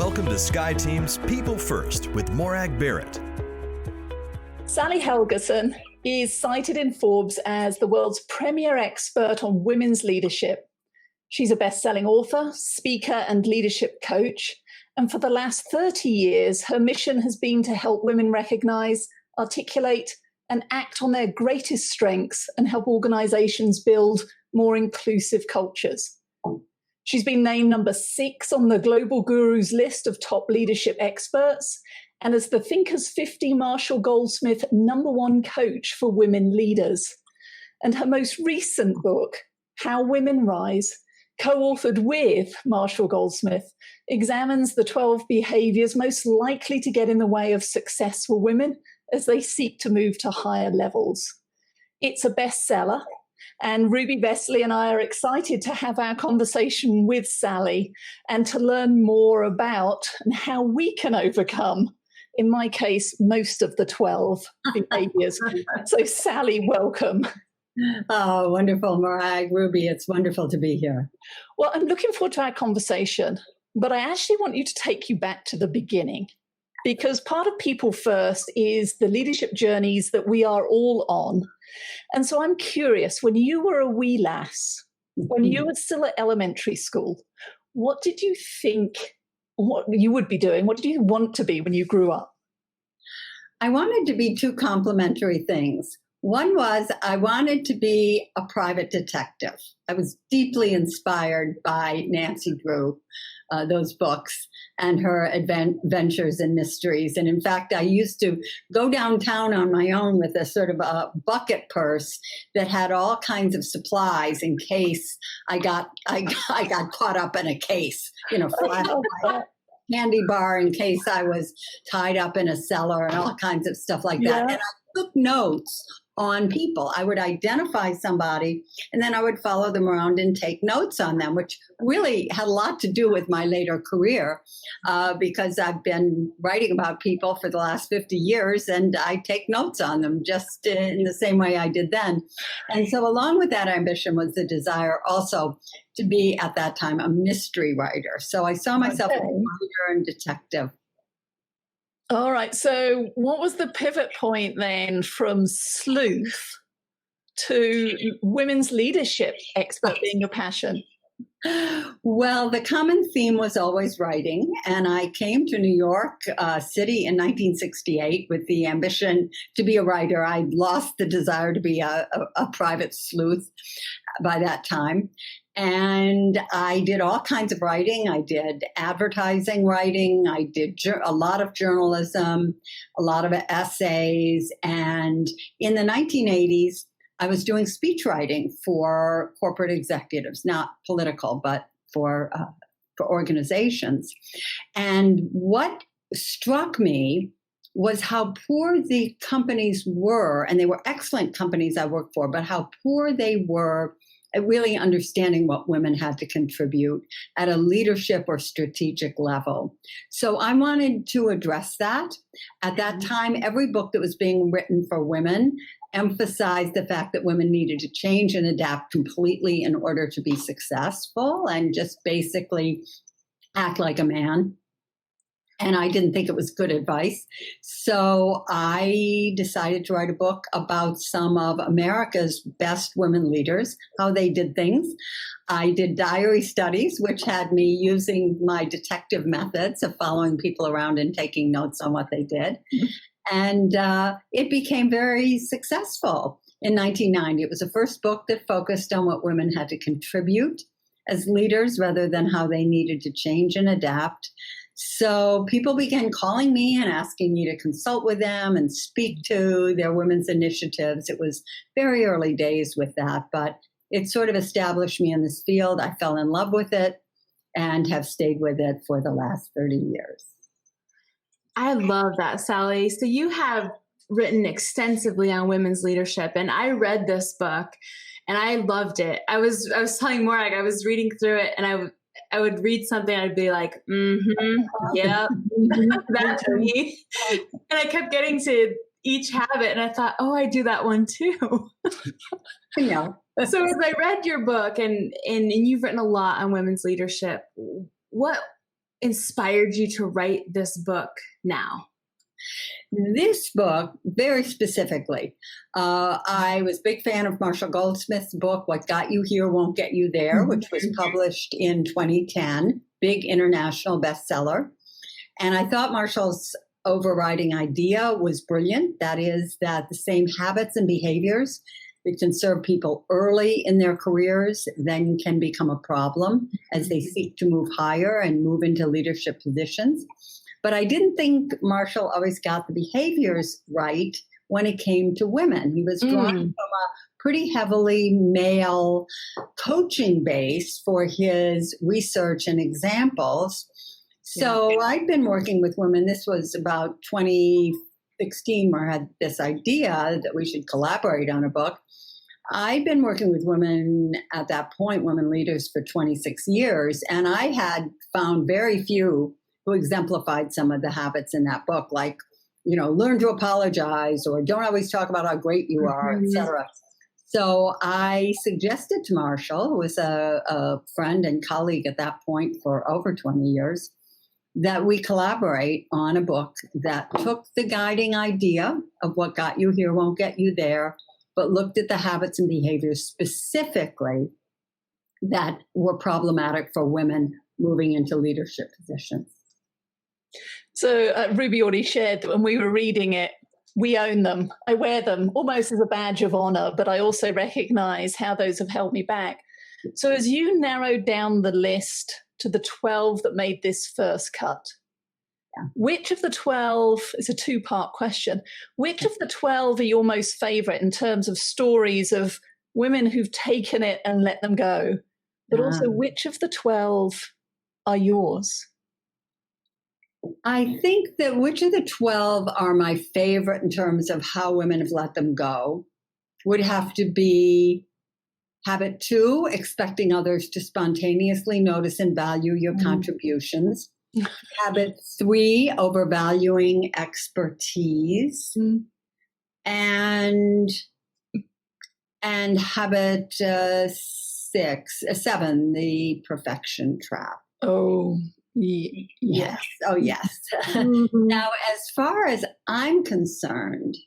Welcome to SkyeTeam's People First with Morag Barrett. Sally Helgesen is cited in Forbes as the world's premier expert on women's leadership. She's a best-selling author, speaker, and leadership coach. And for the last 30 years, her mission has been to help women recognize, articulate, and act on their greatest strengths and help organizations build more inclusive cultures. She's been named number 6 on the Global Gurus list of top leadership experts and as the Thinkers 50 Marshall Goldsmith #1 coach for women leaders. And her most recent book, How Women Rise, co-authored with Marshall Goldsmith, examines the 12 behaviors most likely to get in the way of successful women as they seek to move to higher levels. It's a bestseller. And Ruby Vesley and I are excited to have our conversation with Sally and to learn more about and how we can overcome, in my case, most of the 12 behaviors. So Sally, welcome. Oh, wonderful, Morag, Ruby. It's wonderful to be here. Well, I'm looking forward to our conversation, but I actually want you to take you back to the beginning, because part of People First is the leadership journeys that we are all on. And so I'm curious, when you were a wee lass, when you were still at elementary school, what did you think what you would be doing? What did you want to be when you grew up? I wanted to be 2 complementary things. One was I wanted to be a private detective. I was deeply inspired by Nancy Drew, those books, and her adventures and mysteries. And in fact, I used to go downtown on my own with a sort of a bucket purse that had all kinds of supplies in case I got caught up in a case, candy bar in case I was tied up in a cellar and all kinds of stuff like that. Yeah. And I took notes on people. I would identify somebody and then I would follow them around and take notes on them, which really had a lot to do with my later career because I've been writing about people for the last 50 years and I take notes on them just in the same way I did then. And so along with that ambition was the desire also to be at that time a mystery writer. So I saw myself as a writer and detective. All right. So what was the pivot point then from sleuth to women's leadership expert being your passion? Well, the common theme was always writing. And I came to New York City in 1968 with the ambition to be a writer. I'd lost the desire to be a private sleuth by that time. And I did all kinds of writing. I did advertising writing. I did a lot of journalism, a lot of essays. And in the 1980s, I was doing speech writing for corporate executives, not political, but for organizations. And what struck me was how poor the companies were, and they were excellent companies I worked for, but how poor they were at really understanding what women had to contribute at a leadership or strategic level. So I wanted to address that. At that time, every book that was being written for women emphasized the fact that women needed to change and adapt completely in order to be successful and just basically act like a man. And I didn't think it was good advice. So I decided to write a book about some of America's best women leaders, how they did things. I did diary studies, which had me using my detective methods of following people around and taking notes on what they did. And it became very successful in 1990. It was the first book that focused on what women had to contribute as leaders rather than how they needed to change and adapt. So people began calling me and asking me to consult with them and speak to their women's initiatives. It was very early days with that, but it sort of established me in this field. I fell in love with it and have stayed with it for the last 30 years. I love that, Sally. So you have written extensively on women's leadership, and I read this book and I loved it. I was telling Morag, I was reading through it and I would read something, I'd be like, yeah, that's me. And I kept getting to each habit, and I thought, oh, I do that one too. Yeah. So as I read your book, and you've written a lot on women's leadership, what inspired you to write this book now? This book, very specifically, I was a big fan of Marshall Goldsmith's book, What Got You Here Won't Get You There, which was published in 2010, big international bestseller. And I thought Marshall's overriding idea was brilliant. That is that the same habits and behaviors that can serve people early in their careers then can become a problem as they seek to move higher and move into leadership positions. But I didn't think Marshall always got the behaviors right when it came to women. He was drawing from a pretty heavily male coaching base for his research and examples. So I'd been working with women. This was about 2016 where I had this idea that we should collaborate on a book. I'd been working with women at that point, women leaders, for 26 years, and I had found very few who exemplified some of the habits in that book, like, learn to apologize or don't always talk about how great you are, etc. So I suggested to Marshall, who was a friend and colleague at that point for over 20 years, that we collaborate on a book that took the guiding idea of what got you here won't get you there, but looked at the habits and behaviors specifically that were problematic for women moving into leadership positions. So Ruby already shared that when we were reading it, we own them. I wear them almost as a badge of honor, but I also recognize how those have held me back. So as you narrowed down the list to the 12 that made this first cut, which of the 12, it's a two-part question, which of the 12 are your most favorite in terms of stories of women who've taken it and let them go? But also, which of the 12 are yours? I think that which of the 12 are my favorite in terms of how women have let them go would have to be habit 2, expecting others to spontaneously notice and value your contributions. Habit 3, overvaluing expertise. And habit 7, the perfection trap. Oh, yes. Oh, yes. Now, as far as I'm concerned,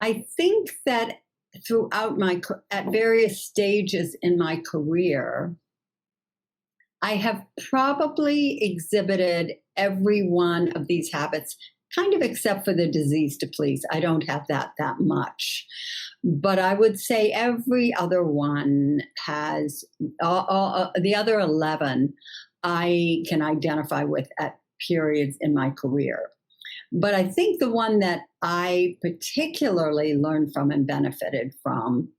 I think that throughout at various stages in my career, I have probably exhibited every one of these habits, kind of except for the disease to please. I don't have that much. But I would say every other one has, the other 11 I can identify with at periods in my career. But I think the one that I particularly learned from and benefited from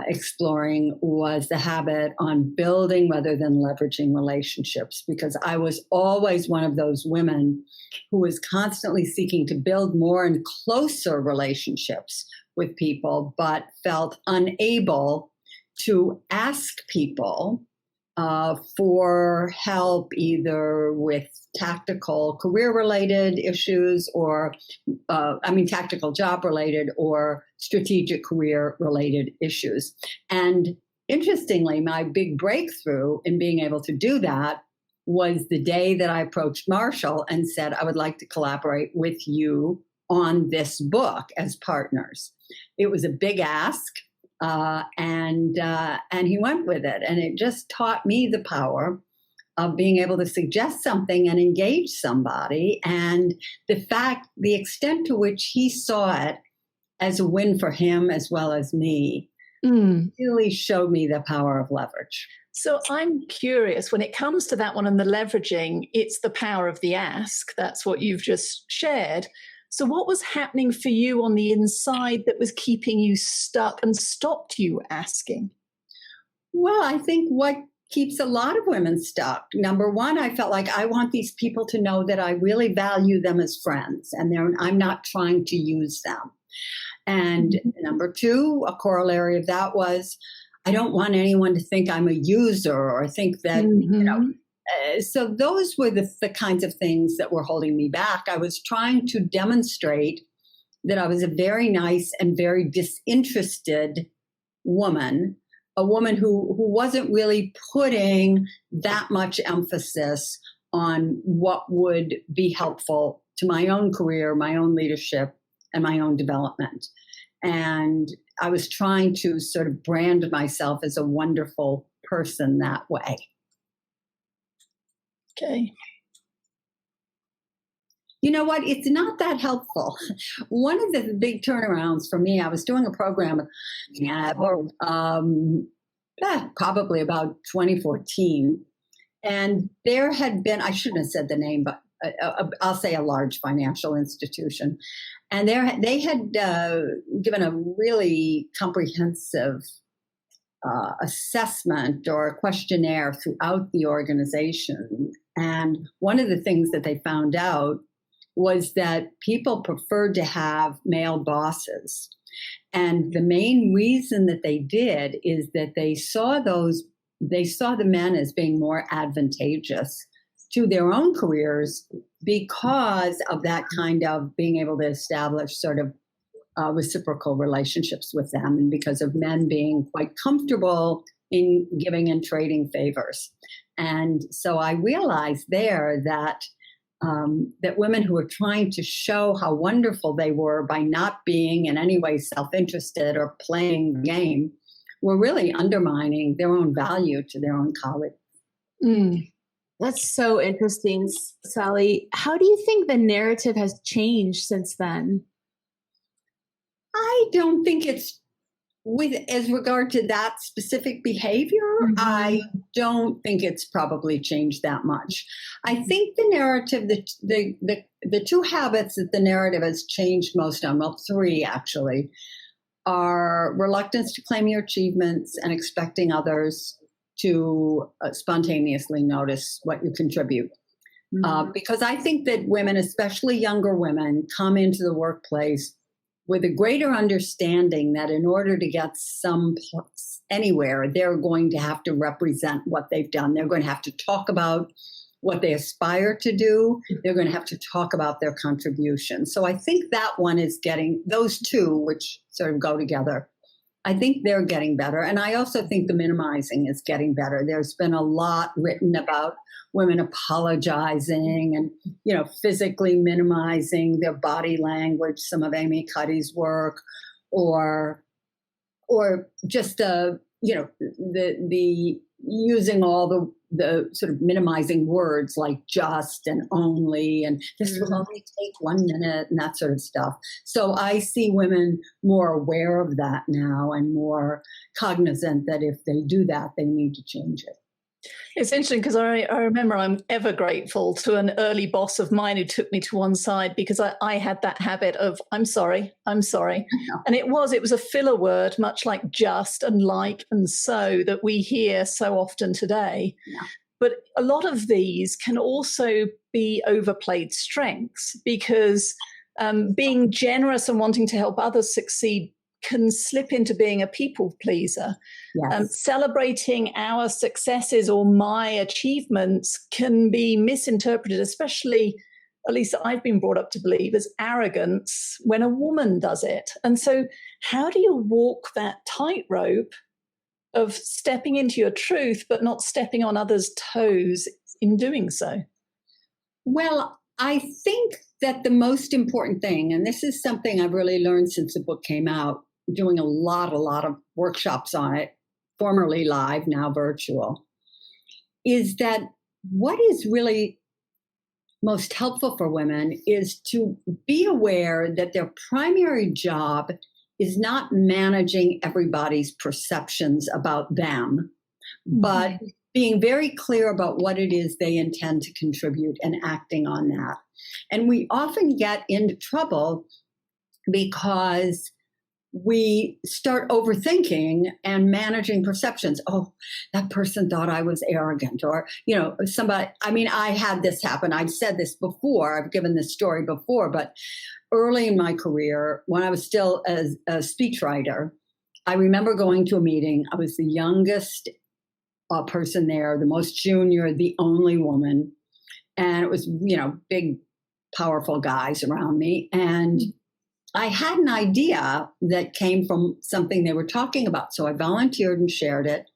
exploring was the habit on building rather than leveraging relationships, because I was always one of those women who was constantly seeking to build more and closer relationships with people, but felt unable to ask people for help either with tactical career-related issues or, tactical job-related or strategic career-related issues. And interestingly, my big breakthrough in being able to do that was the day that I approached Marshall and said, I would like to collaborate with you on this book as partners. It was a big ask. And he went with it. And it just taught me the power of being able to suggest something and engage somebody. And the extent to which he saw it as a win for him as well as me really showed me the power of leverage. So I'm curious, when it comes to that one and the leveraging, it's the power of the ask. That's what you've just shared. So what was happening for you on the inside that was keeping you stuck and stopped you asking? Well, I think what keeps a lot of women stuck, number one, I felt like I want these people to know that I really value them as friends and I'm not trying to use them. And number two, a corollary of that was, I don't want anyone to think I'm a user or think that, so those were the kinds of things that were holding me back. I was trying to demonstrate that I was a very nice and very disinterested woman, a woman who wasn't really putting that much emphasis on what would be helpful to my own career, my own leadership, and my own development. And I was trying to sort of brand myself as a wonderful person that way. Okay. You know what? It's not that helpful. One of the big turnarounds for me, I was doing a program probably about 2014. And there had been, I shouldn't have said the name, but I'll say a large financial institution. And they had given a really comprehensive assessment or a questionnaire throughout the organization. And one of the things that they found out was that people preferred to have male bosses. And the main reason that they did is that they saw the men as being more advantageous to their own careers because of that kind of being able to establish sort of reciprocal relationships with them, and because of men being quite comfortable in giving and trading favors. And so I realized there that that women who were trying to show how wonderful they were by not being in any way self-interested or playing the game were really undermining their own value to their own colleagues. Mm. That's so interesting, Sally. How do you think the narrative has changed since then? I don't think it's as regard to that specific behavior. Mm-hmm. I don't think it's probably changed that much. I think the narrative, the two habits that the narrative has changed most on, well, three actually, are reluctance to claim your achievements and expecting others to spontaneously notice what you contribute. Mm-hmm. Because I think that women, especially younger women, come into the workplace with a greater understanding that in order to get anywhere, they're going to have to represent what they've done. They're going to have to talk about what they aspire to do. They're going to have to talk about their contribution. So I think that one is getting, those two, which sort of go together, I think they're getting better. And I also think the minimizing is getting better. There's been a lot written about women apologizing and, physically minimizing their body language, some of Amy Cuddy's work, or just the using all the sort of minimizing words like just and only, and this will only take 1 minute and that sort of stuff. So I see women more aware of that now and more cognizant that if they do that, they need to change it. It's interesting because I remember I'm ever grateful to an early boss of mine who took me to one side because I had that habit of, I'm sorry. And it was a filler word, much like just and like and so, that we hear so often today. Yeah. But a lot of these can also be overplayed strengths because being generous and wanting to help others succeed can slip into being a people pleaser. Yes. Celebrating our successes or my achievements can be misinterpreted, especially, at least I've been brought up to believe, as arrogance when a woman does it. And so how do you walk that tightrope of stepping into your truth but not stepping on others' toes in doing so? Well, I think that the most important thing, and this is something I've really learned since the book came out, doing a lot of workshops on it, formerly live, now virtual, is that what is really most helpful for women is to be aware that their primary job is not managing everybody's perceptions about them, but being very clear about what it is they intend to contribute and acting on that. And we often get into trouble because we start overthinking and managing perceptions. Oh, that person thought I was arrogant, or, somebody, I had this happen. I've said this before. I've given this story before, but early in my career, when I was still a speechwriter, I remember going to a meeting. I was the youngest person there, the most junior, the only woman. And it was, big, powerful guys around me. And I had an idea that came from something they were talking about. So I volunteered and shared it.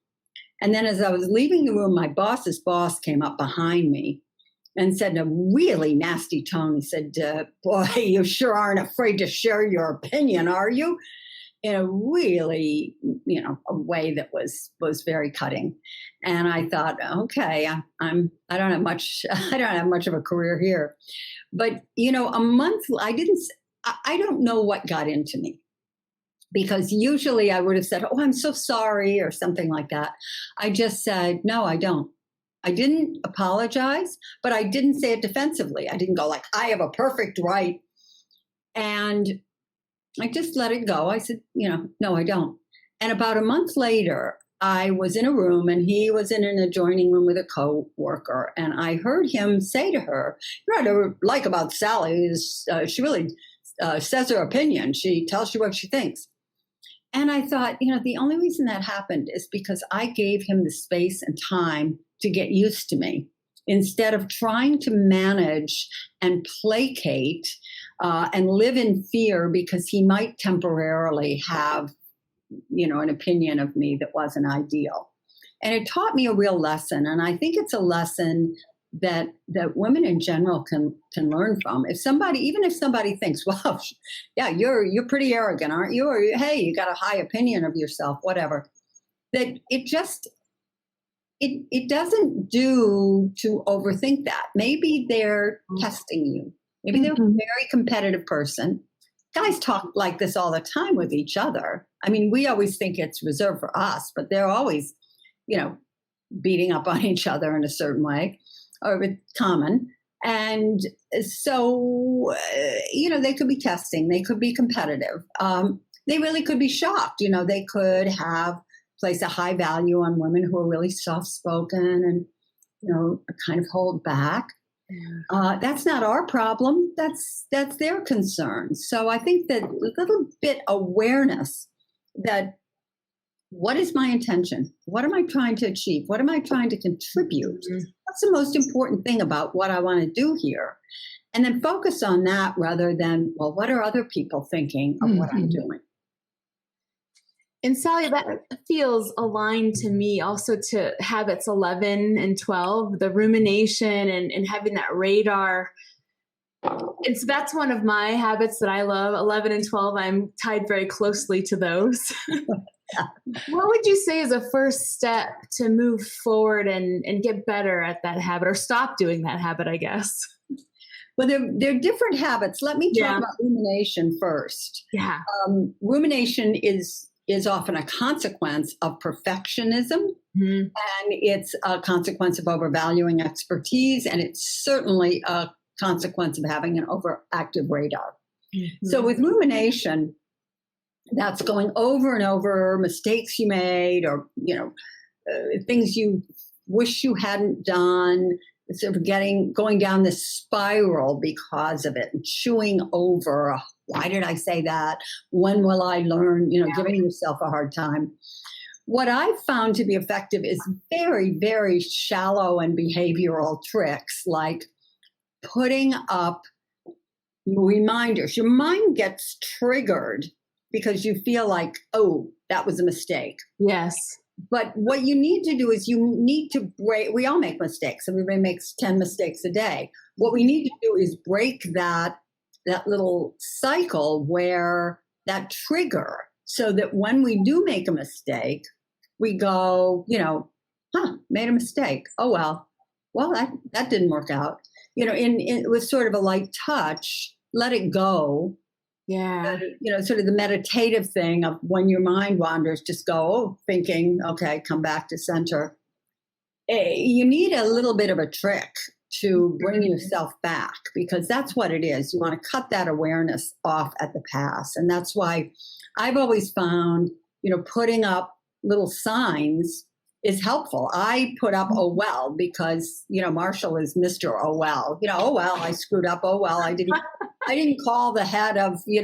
And then as I was leaving the room, my boss's boss came up behind me and said in a really nasty tone, he said, boy, you sure aren't afraid to share your opinion, are you? In a really, a way that was very cutting. And I thought, okay, I don't have much of a career here. But, a month, I don't know what got into me, because usually I would have said, oh, I'm so sorry, or something like that. I just said, no, I don't. I didn't apologize, but I didn't say it defensively. I didn't go like, I have a perfect right. And I just let it go. I said, no, I don't. And about a month later, I was in a room and he was in an adjoining room with a co-worker. And I heard him say to her, what I like about Sally is she really says her opinion. She tells you what she thinks. And I thought, the only reason that happened is because I gave him the space and time to get used to me, instead of trying to manage and placate and live in fear because he might temporarily have, an opinion of me that wasn't ideal. And it taught me a real lesson. And I think it's a lesson that women in general can learn from. Even if somebody thinks, well, yeah, you're pretty arrogant, aren't you? Or, hey, you got a high opinion of yourself, whatever, that it doesn't do to overthink that. Maybe they're testing you. Maybe they're a very competitive person. Guys talk like this all the time with each other. I mean, we always think it's reserved for us, but they're always, beating up on each other in a certain way, or it's common. And so, they could be testing. They could be competitive. They really could be shocked. They could place a high value on women who are really soft-spoken and, kind of hold back. That's not our problem. That's their concern. So I think that a little bit awareness that what is my intention? What am I trying to achieve? What am I trying to contribute? What's the most important thing about what I want to do here? And then focus on that rather than, well, what are other people thinking of what I'm doing? And Sally, that feels aligned to me also to habits 11 and 12, the rumination and having that radar. And so that's one of my habits that I love. 11 and 12, I'm tied very closely to those. What would you say is a first step to move forward and get better at that habit, or stop doing that habit, I guess? Well, they're different habits. Let me talk about rumination first. Yeah. Rumination is often a consequence of perfectionism, and it's a consequence of overvaluing expertise, and it's certainly a consequence of having an overactive radar. So with rumination, that's going over and over mistakes you made, or things you wish you hadn't done, sort of going down this spiral because of it, and chewing over, why did I say that? When will I learn? Giving yourself a hard time. What I've found to be effective is very, very shallow and behavioral tricks, like putting up reminders. Your mind gets triggered because you feel like, oh, that was a mistake. Yes. But what you need to do is you need to break. We all make mistakes. Everybody makes 10 mistakes a day. What we need to do is break that little cycle, where that trigger, so that when we do make a mistake, we go, made a mistake. Oh, well, that didn't work out. With sort of a light touch, let it go. Yeah. Sort of the meditative thing of when your mind wanders, just go, thinking, okay, come back to center. You need a little bit of a trick to bring yourself back, because that's what it is. You want to cut that awareness off at the pass. And that's why I've always found, putting up little signs is helpful. I put up, oh, well, because, Marshall is Mr. Oh, well, oh, well, I screwed up. Oh, well, I didn't call the head of, I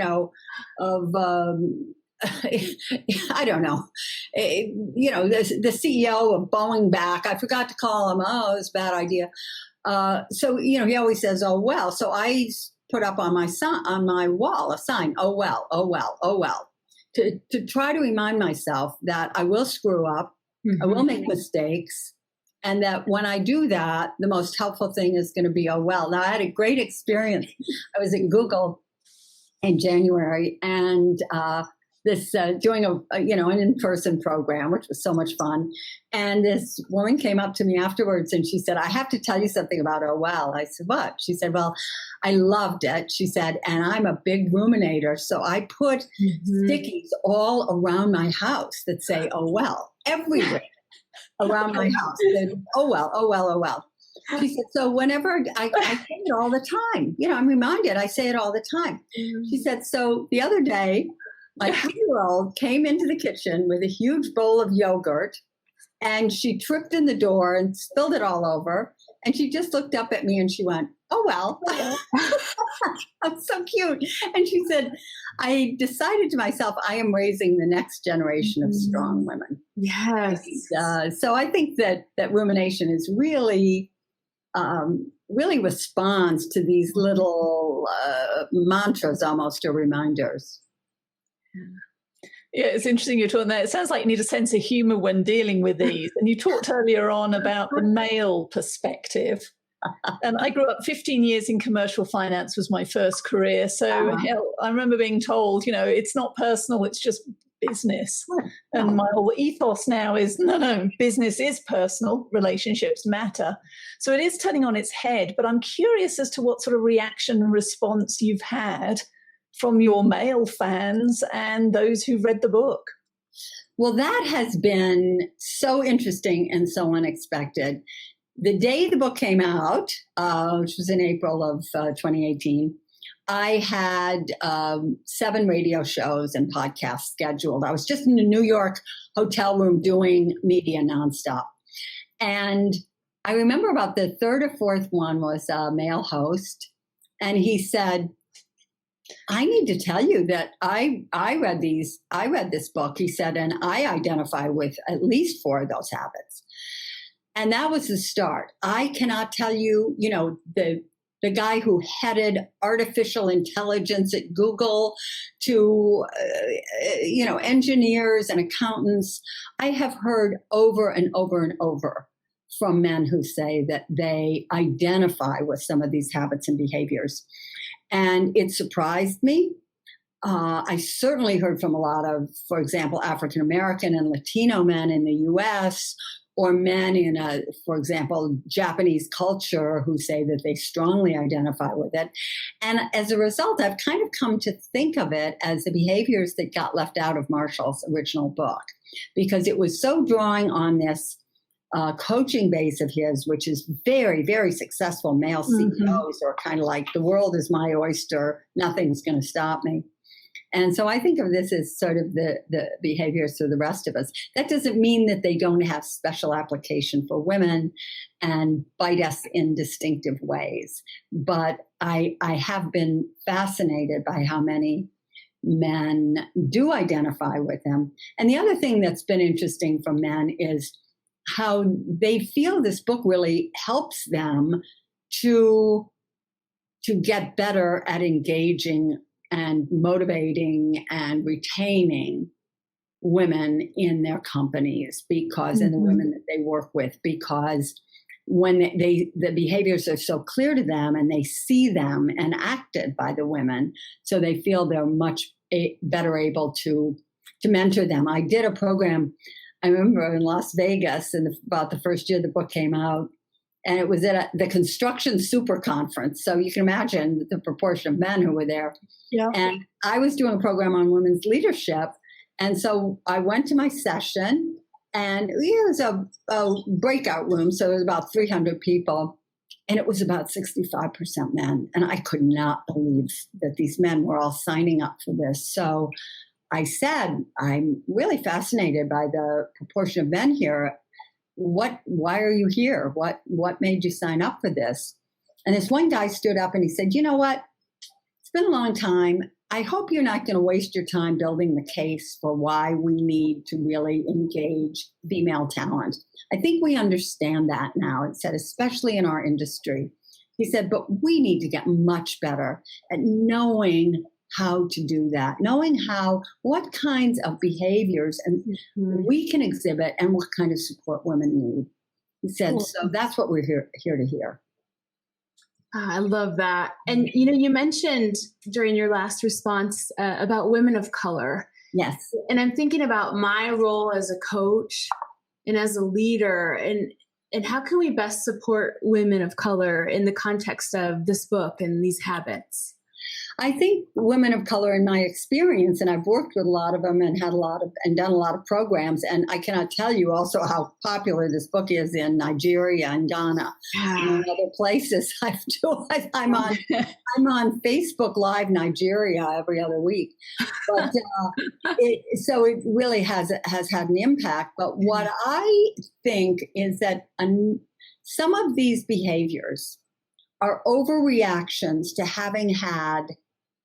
don't know, the CEO of Boeing back. I forgot to call him. Oh, it was a bad idea. So, he always says, oh, well. So I put up on my wall a sign, oh, well, oh, well, oh, well, to try to remind myself that I will screw up. I will make mistakes, And that when I do that, the most helpful thing is going to be, oh, well. Now, I had a great experience. I was at Google in January and doing an in-person program, which was so much fun. And this woman came up to me afterwards and she said, I have to tell you something about Oh Well. I said, what? She said, well, I loved it. She said, and I'm a big ruminator. So I put stickies all around my house that say Oh Well, everywhere around my house. Said, oh well, oh well, oh well. She said, so whenever I say it all the time, I'm reminded, I say it all the time. She said, so the other day, my 3-year-old came into the kitchen with a huge bowl of yogurt and she tripped in the door and spilled it all over. And she just looked up at me and she went, oh, well, that's so cute. And she said, I decided to myself, I am raising the next generation of strong women. Yes. So I think that rumination is really responds to these little mantras almost, or reminders. Yeah, it's interesting you're talking there. It sounds like you need a sense of humor when dealing with these. And you talked earlier on about the male perspective. And I grew up 15 years in commercial finance was my first career. So I remember being told, it's not personal, it's just business. And my whole ethos now is, no, business is personal, relationships matter. So it is turning on its head. But I'm curious as to what sort of reaction and response you've had from your male fans and those who read the book. Well, that has been so interesting and so unexpected. The day the book came out, which was in April of 2018, I had 7 radio shows and podcasts scheduled. I was just in a New York hotel room doing media nonstop. And I remember about the 3rd or 4th one was a male host. And he said, I need to tell you that I read this book, he said, and I identify with at least 4 of those habits. And that was the start. I cannot tell you, the guy who headed artificial intelligence at Google to, engineers and accountants. I have heard over and over and over from men who say that they identify with some of these habits and behaviors. And it surprised me. I certainly heard from a lot of, for example, African American and Latino men in the US, or men in for example, Japanese culture who say that they strongly identify with it. And as a result, I've kind of come to think of it as the behaviors that got left out of Marshall's original book, because it was so drawing on this coaching base of his, which is very, very successful male CEOs are kind of like, the world is my oyster, nothing's going to stop me. And so I think of this as sort of the behaviors for the rest of us. That doesn't mean that they don't have special application for women and bite us in distinctive ways. But I have been fascinated by how many men do identify with them. And the other thing that's been interesting from men is how they feel this book really helps them to get better at engaging and motivating and retaining women in their companies, because and the women that they work with, because when the behaviors are so clear to them and they see them enacted by the women, so they feel they're much better able to mentor them. I did a program, I remember, in Las Vegas about the first year the book came out, and it was at the construction super conference. So you can imagine the proportion of men who were there. Yeah. And I was doing a program on women's leadership. And so I went to my session, and it was a breakout room. So it was about 300 people. And it was about 65% men. And I could not believe that these men were all signing up for this. So I said, I'm really fascinated by the proportion of men here. Why are you here? What made you sign up for this? And this one guy stood up and he said, you know what? It's been a long time. I hope you're not going to waste your time building the case for why we need to really engage female talent. I think we understand that now. It said, especially in our industry. He said, but we need to get much better at knowing how to do that, knowing what kinds of behaviors and we can exhibit and what kind of support women need. He said, so that's what we're here to hear. I love that. And, you mentioned during your last response about women of color. Yes. And I'm thinking about my role as a coach and as a leader, and how can we best support women of color in the context of this book and these habits? I think women of color, in my experience, and I've worked with a lot of them and done a lot of programs, and I cannot tell you also how popular this book is in Nigeria and Ghana and other places. I'm on Facebook Live Nigeria every other week, but so it really has had an impact. But what I think is that some of these behaviors are overreactions to having had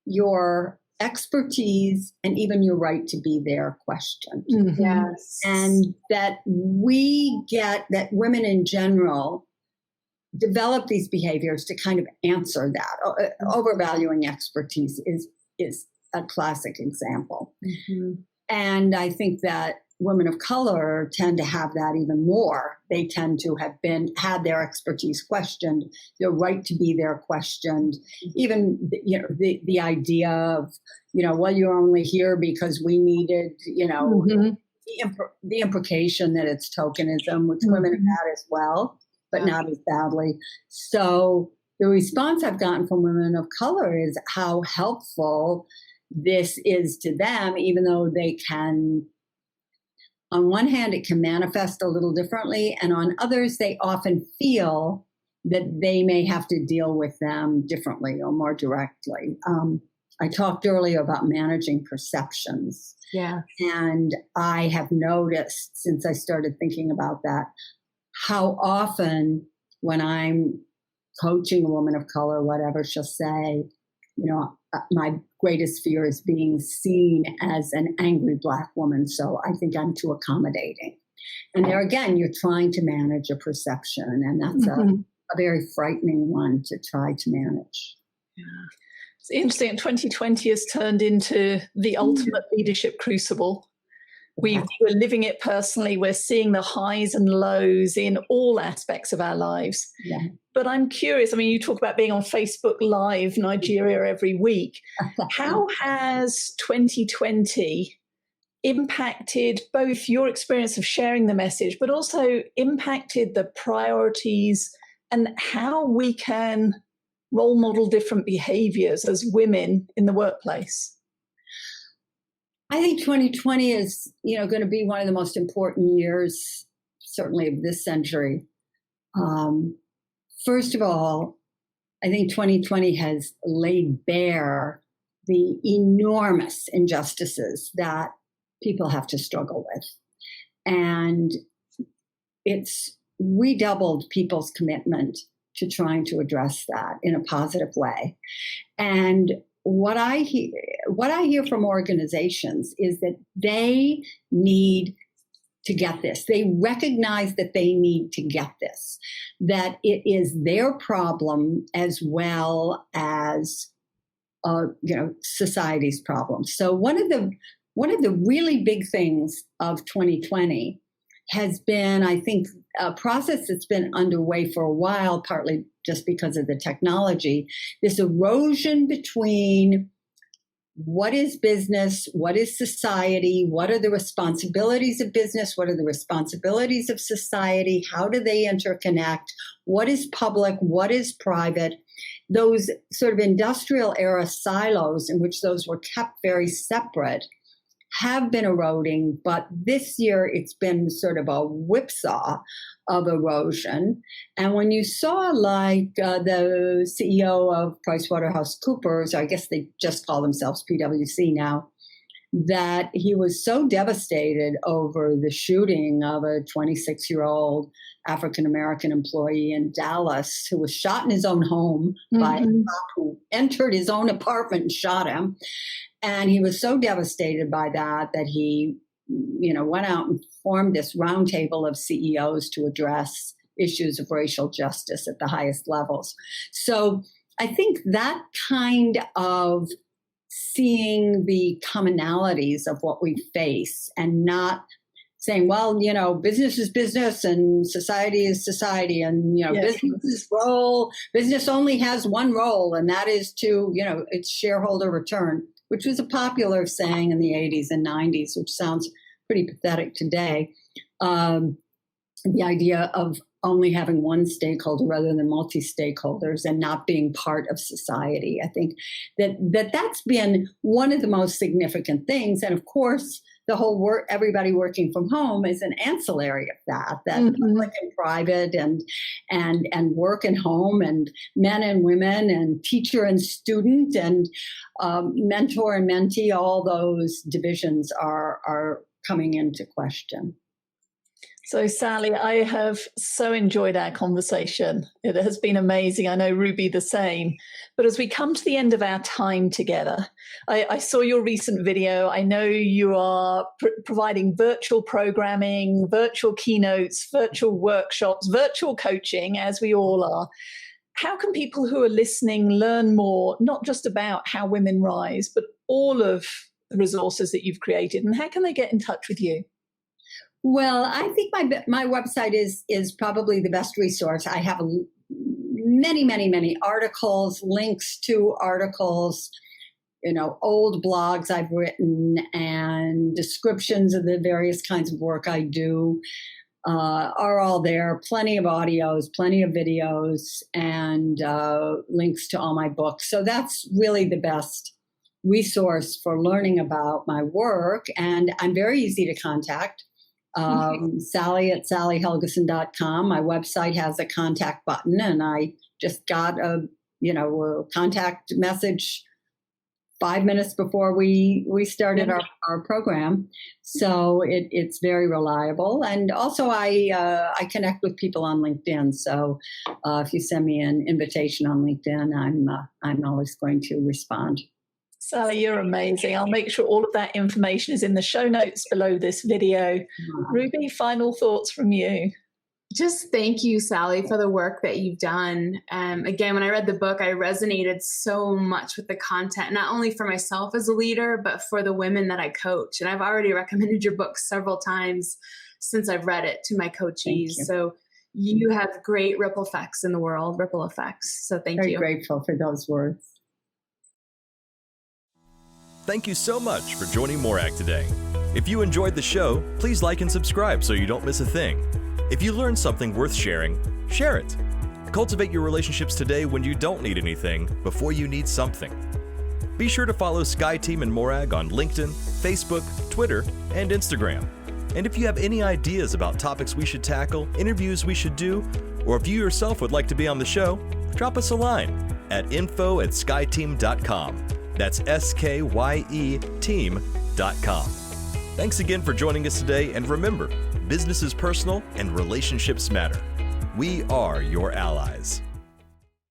your expertise and even your right to be there questioned. Mm-hmm. Yes. And that women in general develop these behaviors to kind of answer that. Overvaluing expertise is a classic example. Mm-hmm. And I think that women of color tend to have that even more. They tend to have had their expertise questioned, their right to be there questioned, even the idea of, well, you're only here because we needed, mm-hmm. the implication that it's tokenism, which women have had as well, but not as badly. So the response I've gotten from women of color is how helpful this is to them, even though they can. On one hand, it can manifest a little differently, and on others, they often feel that they may have to deal with them differently or more directly. I talked earlier about managing perceptions. Yeah. And I have noticed since I started thinking about that, how often when I'm coaching a woman of color, whatever, she'll say, my greatest fear is being seen as an angry Black woman, so I think I'm too accommodating. And there again, you're trying to manage a perception, and that's a very frightening one to try to manage. Yeah. It's interesting. 2020 has turned into the ultimate leadership crucible. We're living it personally. We're seeing the highs and lows in all aspects of our lives. Yeah. But I'm curious, you talk about being on Facebook Live Nigeria every week. How has 2020 impacted both your experience of sharing the message, but also impacted the priorities and how we can role model different behaviors as women in the workplace? I think 2020 is, going to be one of the most important years, certainly of this century. First of all, I think 2020 has laid bare the enormous injustices that people have to struggle with. And it's redoubled people's commitment to trying to address that in a positive way. And what I hear from organizations is that they need to get this. They recognize that they need to get this, that it is their problem as well as society's problem. So one of the really big things of 2020 has been, I think, a process that's been underway for a while, partly just because of the technology, this erosion between what is business, what is society, what are the responsibilities of business, what are the responsibilities of society, how do they interconnect, what is public, what is private. Those sort of industrial era silos in which those were kept very separate have been eroding, but this year it's been sort of a whipsaw of erosion. And when you saw the CEO of PricewaterhouseCoopers, I guess they just call themselves PwC now, that he was so devastated over the shooting of a 26-year-old African-American employee in Dallas who was shot in his own home by a cop who entered his own apartment and shot him. And he was so devastated by that he, went out and formed this roundtable of CEOs to address issues of racial justice at the highest levels. So I think that kind of seeing the commonalities of what we face and not saying, well, business is business and society is society. And, business only has one role, and that is to, its shareholder return, which was a popular saying in the 80s and 90s, which sounds pretty pathetic today. The idea of only having one stakeholder rather than multi-stakeholders and not being part of society. I think that's been one of the most significant things. And of course, the whole everybody working from home is an ancillary of that public and private and work and home and men and women and teacher and student and mentor and mentee, all those divisions are coming into question. So, Sally, I have so enjoyed our conversation. It has been amazing. I know Ruby the same. But as we come to the end of our time together, I saw your recent video. I know you are providing virtual programming, virtual keynotes, virtual workshops, virtual coaching, as we all are. How can people who are listening learn more, not just about how women rise, but all of the resources that you've created? And how can they get in touch with you? Well, I think my website is probably the best resource. I have many articles, links to articles, old blogs I've written, and descriptions of the various kinds of work I do are all there. Plenty of audios, plenty of videos, and links to all my books. So that's really the best resource for learning about my work. And I'm very easy to contact. Sally at sallyhelgesen.com. My website has a contact button, and I just got a contact message 5 minutes before we started our program. So it's very reliable. And also I connect with people on LinkedIn. So if you send me an invitation on LinkedIn, I'm always going to respond. Sally, you're amazing. I'll make sure all of that information is in the show notes below this video. Ruby, final thoughts from you? Just thank you, Sally, for the work that you've done. Again, when I read the book, I resonated so much with the content, not only for myself as a leader, but for the women that I coach. And I've already recommended your book several times since I've read it to my coachees. So you have great ripple effects in the world, ripple effects. So thank you. Very grateful for those words. Thank you so much for joining Morag today. If you enjoyed the show, please like and subscribe so you don't miss a thing. If you learned something worth sharing, share it. Cultivate your relationships today when you don't need anything before you need something. Be sure to follow SkyeTeam and Morag on LinkedIn, Facebook, Twitter, and Instagram. And if you have any ideas about topics we should tackle, interviews we should do, or if you yourself would like to be on the show, drop us a line at info@skyeteam.com. That's SKYE team.com. Thanks again for joining us today, and remember, business is personal and relationships matter. We are your allies.